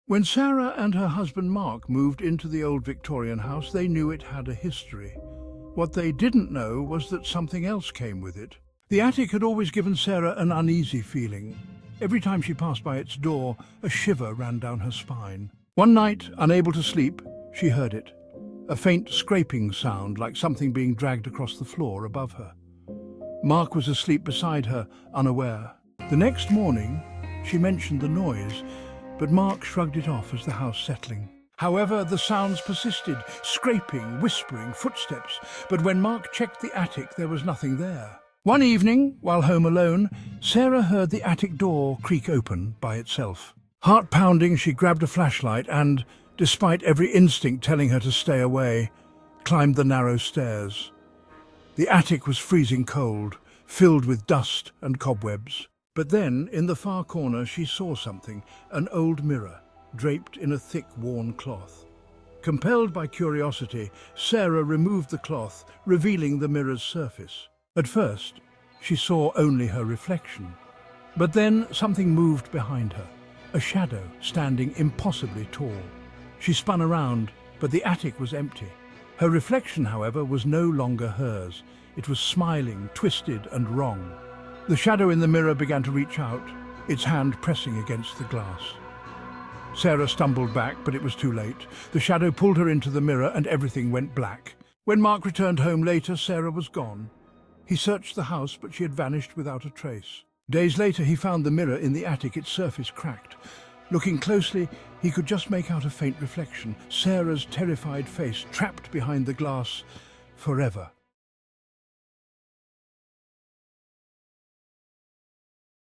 When Sarah and her husband Mark moved into the old Victorian house, they knew it had a history. What they didn't know was that something else came with it. The attic had always given Sarah an uneasy feeling. Every time she passed by its door, a shiver ran down her spine. One night, unable to sleep, she heard it. A faint scraping sound, like something being dragged across the floor above her. Mark was asleep beside her, unaware. The next morning, she mentioned the noise, but Mark shrugged it off as the house settling. However, the sounds persisted, scraping, whispering, footsteps, but when Mark checked the attic, there was nothing there. One evening, while home alone, Sarah heard the attic door creak open by itself. Heart pounding, she grabbed a flashlight and, despite every instinct telling her to stay away, climbed the narrow stairs. The attic was freezing cold, filled with dust and cobwebs. But then, in the far corner, she saw something, an old mirror, draped in a thick, worn cloth. Compelled by curiosity, Sarah removed the cloth, revealing the mirror's surface. At first, she saw only her reflection. But then something moved behind her, a shadow standing impossibly tall. She spun around, but the attic was empty. Her reflection, however, was no longer hers. It was smiling, twisted and wrong. The shadow in the mirror began to reach out, its hand pressing against the glass. Sarah stumbled back, but it was too late. The shadow pulled her into the mirror and everything went black. When Mark returned home later, Sarah was gone. He searched the house, but she had vanished without a trace. Days later, he found the mirror in the attic, its surface cracked. Looking closely, he could just make out a faint reflection, Sarah's terrified face trapped behind the glass forever.